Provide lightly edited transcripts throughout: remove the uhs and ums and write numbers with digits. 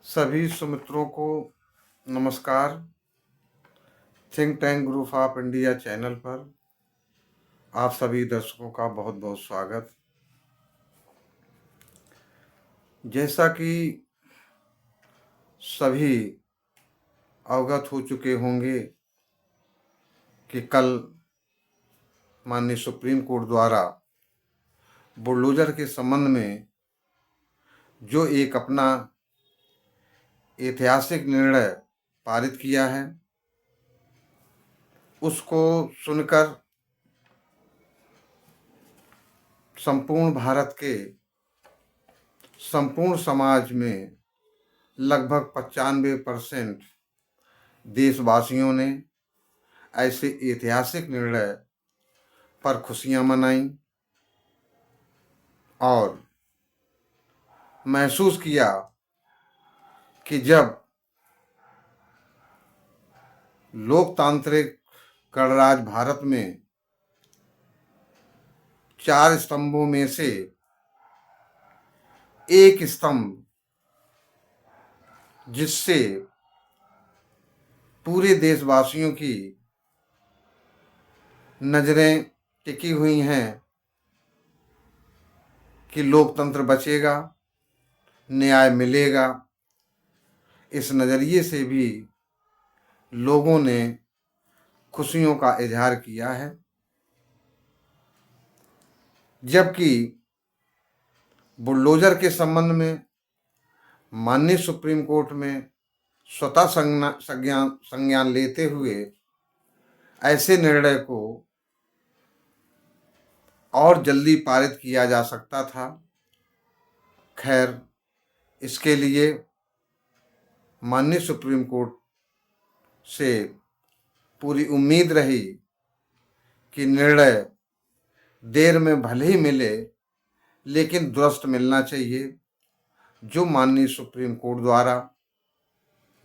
सभी सुमित्रों को नमस्कार। Think tank group of India channel पर आप सभी दर्शकों का बहुत बहुत स्वागत। जैसा कि सभी अवगत हो चुके होंगे कि कल माननीय सुप्रीम कोर्ट द्वारा बुलडोजर के संबंध में जो एक अपना ऐतिहासिक निर्णय पारित किया है, उसको सुनकर संपूर्ण भारत के संपूर्ण समाज में लगभग 95% देशवासियों ने ऐसे ऐतिहासिक निर्णय पर खुशियां मनाई और महसूस किया कि जब लोकतांत्रिक गणराज्य भारत में 4 स्तंभों में से एक स्तंभ जिससे पूरे देशवासियों की नजरें टिकी हुई हैं कि लोकतंत्र बचेगा, न्याय मिलेगा, इस नजरिए से भी लोगों ने खुशियों का इजहार किया है। जबकि बुलडोजर के संबंध में माननीय सुप्रीम कोर्ट में स्वतः संज्ञान लेते हुए ऐसे निर्णय को और जल्दी पारित किया जा सकता था। खैर, इसके लिए माननीय सुप्रीम कोर्ट से पूरी उम्मीद रही कि निर्णय देर में भले ही मिले लेकिन दुरुस्त मिलना चाहिए, जो माननीय सुप्रीम कोर्ट द्वारा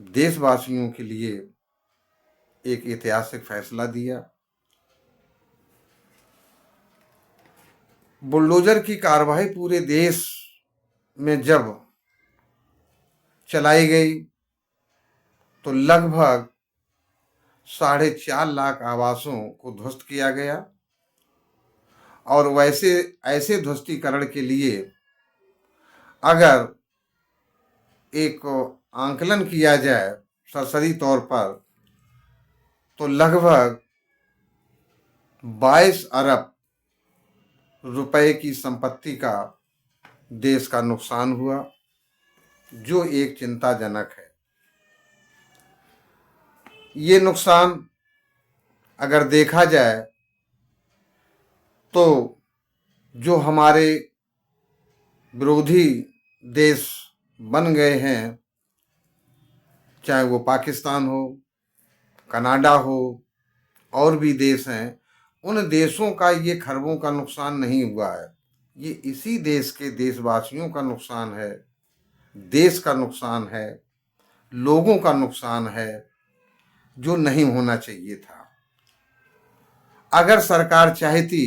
देशवासियों के लिए एक ऐतिहासिक फैसला दिया। बुलडोजर की कार्रवाई पूरे देश में जब चलाई गई तो लगभग 4.5 लाख आवासों को ध्वस्त किया गया और वैसे ऐसे ध्वस्तीकरण के लिए अगर एक आंकलन किया जाए सरसरी तौर पर तो लगभग 22 अरब रुपए की संपत्ति का देश का नुकसान हुआ, जो एक चिंताजनक है। ये नुकसान अगर देखा जाए तो जो हमारे विरोधी देश बन गए हैं, चाहे वो पाकिस्तान हो, कनाडा हो, और भी देश हैं, उन देशों का ये खरबों का नुकसान नहीं हुआ है। ये इसी देश के देशवासियों का नुकसान है, देश का नुकसान है, लोगों का नुकसान है, जो नहीं होना चाहिए था। अगर सरकार चाहती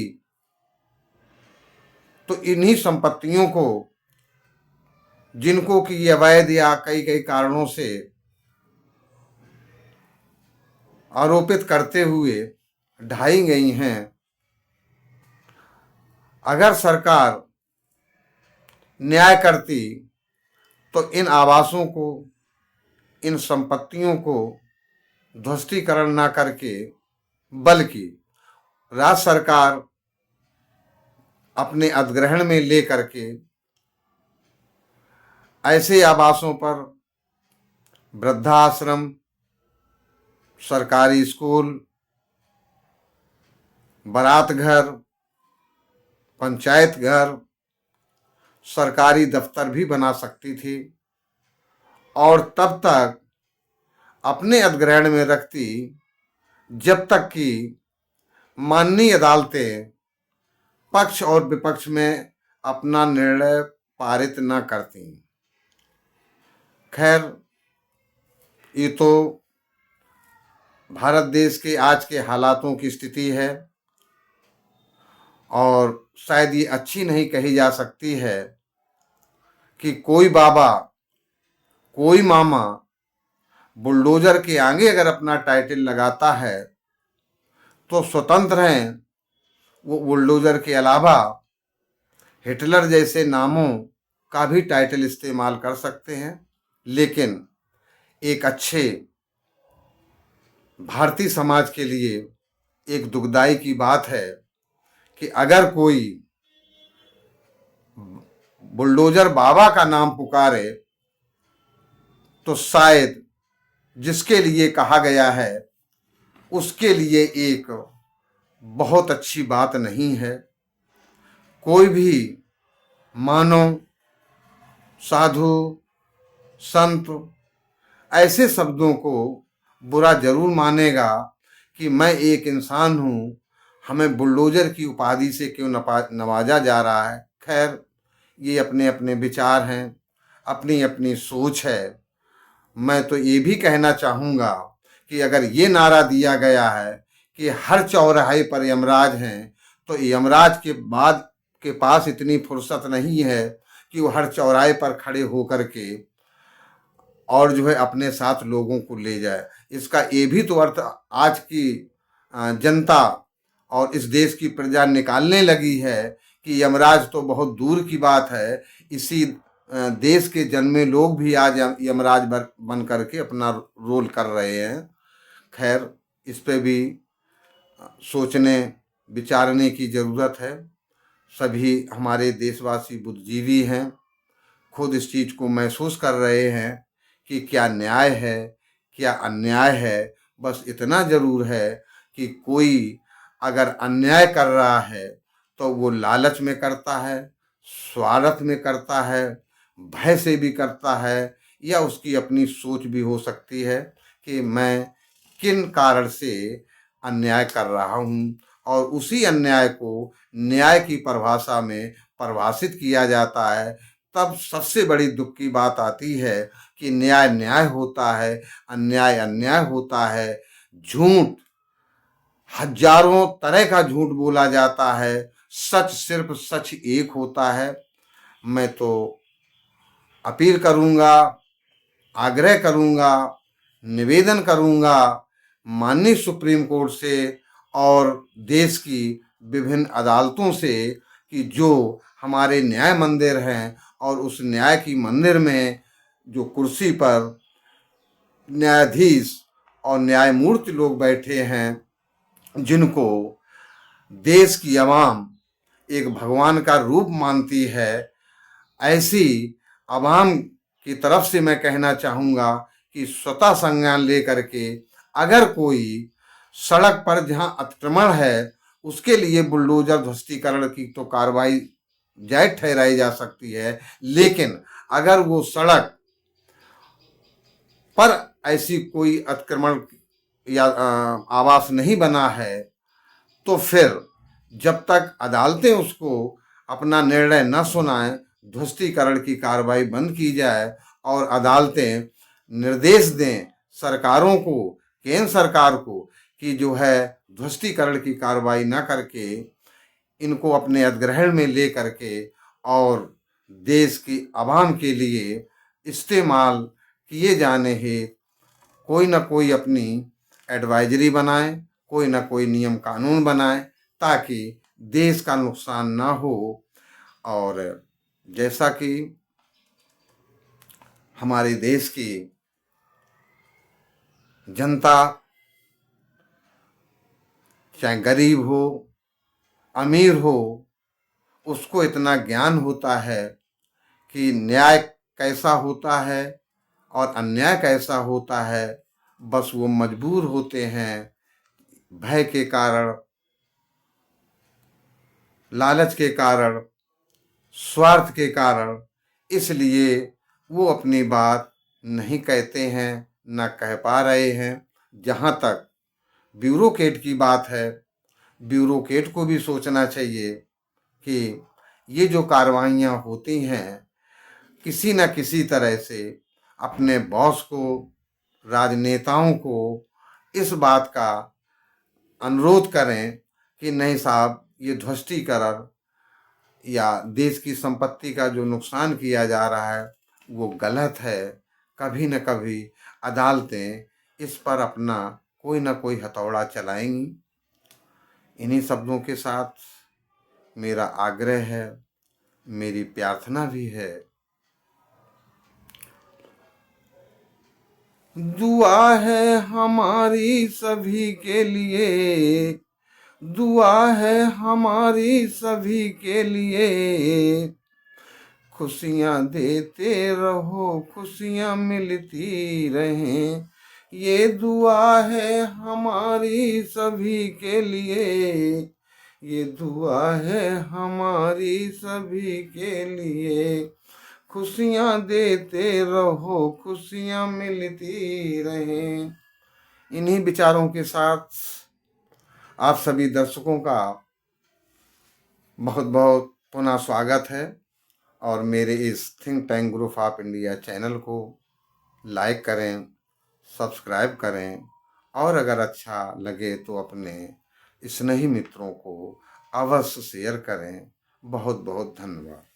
तो इन्हीं संपत्तियों को, जिनको कि अवैध या कई कई कारणों से आरोपित करते हुए ढाई गई हैं, अगर सरकार न्याय करती तो इन आवासों को, इन संपत्तियों को ध्वस्तीकरण ना करके बल्कि राज्य सरकार अपने अधिग्रहण में ले करके ऐसे आवासों पर वृद्धाश्रम, सरकारी स्कूल, बारात घर, पंचायत घर, सरकारी दफ्तर भी बना सकती थी और तब तक अपने अधिग्रहण में रखती जब तक कि माननीय अदालतें पक्ष और विपक्ष में अपना निर्णय पारित न करती। खैर, ये तो भारत देश के आज के हालातों की स्थिति है और शायद ये अच्छी नहीं कही जा सकती है कि कोई बाबा कोई मामा बुलडोजर के आगे अगर अपना टाइटल लगाता है तो स्वतंत्र हैं, वो बुलडोजर के अलावा हिटलर जैसे नामों का भी टाइटल इस्तेमाल कर सकते हैं। लेकिन एक अच्छे भारतीय समाज के लिए एक दुखदाई की बात है कि अगर कोई बुलडोजर बाबा का नाम पुकारे तो शायद जिसके लिए कहा गया है उसके लिए एक बहुत अच्छी बात नहीं है। कोई भी मानव, साधु, संत ऐसे शब्दों को बुरा जरूर मानेगा कि मैं एक इंसान हूँ, हमें बुलडोजर की उपाधि से क्यों नवाजा जा रहा है। खैर, ये अपने अपने विचार हैं, अपनी अपनी सोच है। मैं तो ये भी कहना चाहूँगा कि अगर ये नारा दिया गया है कि हर चौराहे पर यमराज हैं, तो यमराज के पास इतनी फुर्सत नहीं है कि वो हर चौराहे पर खड़े होकर के और जो है अपने साथ लोगों को ले जाए। इसका ये भी तो अर्थ आज की जनता और इस देश की प्रजा निकालने लगी है कि यमराज तो बहुत दूर की बात है, इसी देश के जन्मे लोग भी आज यमराज बन करके अपना रोल कर रहे हैं। खैर, इस पे भी सोचने विचारने की ज़रूरत है। सभी हमारे देशवासी बुद्धिजीवी हैं, खुद इस चीज़ को महसूस कर रहे हैं कि क्या न्याय है, क्या अन्याय है। बस इतना ज़रूर है कि कोई अगर अन्याय कर रहा है तो वो लालच में करता है, स्वार्थ में करता है, भय से भी करता है, या उसकी अपनी सोच भी हो सकती है कि मैं किन कारण से अन्याय कर रहा हूँ, और उसी अन्याय को न्याय की परिभाषा में परिभाषित किया जाता है। तब सबसे बड़ी दुख की बात आती है कि न्याय न्याय होता है, अन्याय अन्याय होता है। झूठ, हजारों तरह का झूठ बोला जाता है, सच सिर्फ सच एक होता है। मैं तो अपील करूंगा, आग्रह करूंगा, निवेदन करूंगा माननीय सुप्रीम कोर्ट से और देश की विभिन्न अदालतों से कि जो हमारे न्याय मंदिर हैं और उस न्याय की मंदिर में जो कुर्सी पर न्यायाधीश और न्यायमूर्ति लोग बैठे हैं, जिनको देश की आवाम एक भगवान का रूप मानती है, ऐसी आवाम की तरफ से मैं कहना चाहूँगा कि स्वतः संज्ञान लेकर के अगर कोई सड़क पर जहाँ अतिक्रमण है उसके लिए बुलडोजर ध्वस्तीकरण की तो कार्रवाई जायज ठहराई जा सकती है, लेकिन अगर वो सड़क पर ऐसी कोई अतिक्रमण या आवास नहीं बना है तो फिर जब तक अदालतें उसको अपना निर्णय न सुनाएं, ध्वस्तीकरण की कार्रवाई बंद की जाए और अदालतें निर्देश दें सरकारों को, केंद्र सरकार को, कि जो है ध्वस्तीकरण की कार्रवाई न करके इनको अपने अधिग्रहण में ले करके और देश की आवाम के लिए इस्तेमाल किए जाने हेतु कोई न कोई अपनी एडवाइजरी बनाए, कोई न कोई नियम कानून बनाए, ताकि देश का नुकसान ना हो। और जैसा कि हमारे देश की जनता, चाहे गरीब हो अमीर हो, उसको इतना ज्ञान होता है कि न्याय कैसा होता है और अन्याय कैसा होता है, बस वो मजबूर होते हैं भय के कारण, लालच के कारण, स्वार्थ के कारण, इसलिए वो अपनी बात नहीं कहते हैं, न कह पा रहे हैं। जहाँ तक ब्यूरोक्रेट की बात है, ब्यूरोक्रेट को भी सोचना चाहिए कि ये जो कार्रवाइयाँ होती हैं किसी न किसी तरह से अपने बॉस को, राजनेताओं को इस बात का अनुरोध करें कि नहीं साहब, ये ध्वस्तीकरण या देश की संपत्ति का जो नुकसान किया जा रहा है वो गलत है, कभी न कभी अदालतें इस पर अपना कोई न कोई हथौड़ा चलाएंगी। इन्हीं शब्दों के साथ मेरा आग्रह है, मेरी प्रार्थना भी है, दुआ है हमारी सभी के लिए, दुआ है हमारी सभी के लिए, खुशियाँ देते रहो, खुशियाँ मिलती रहें, ये दुआ है हमारी सभी के लिए, ये दुआ है हमारी सभी के लिए, खुशियाँ देते रहो, खुशियाँ मिलती रहें। इन्हीं विचारों के साथ आप सभी दर्शकों का बहुत बहुत पुनः स्वागत है और मेरे इस think tank group of India channel को लाइक करें, सब्सक्राइब करें और अगर अच्छा लगे तो अपने स्नेही मित्रों को अवश्य शेयर करें। बहुत बहुत धन्यवाद।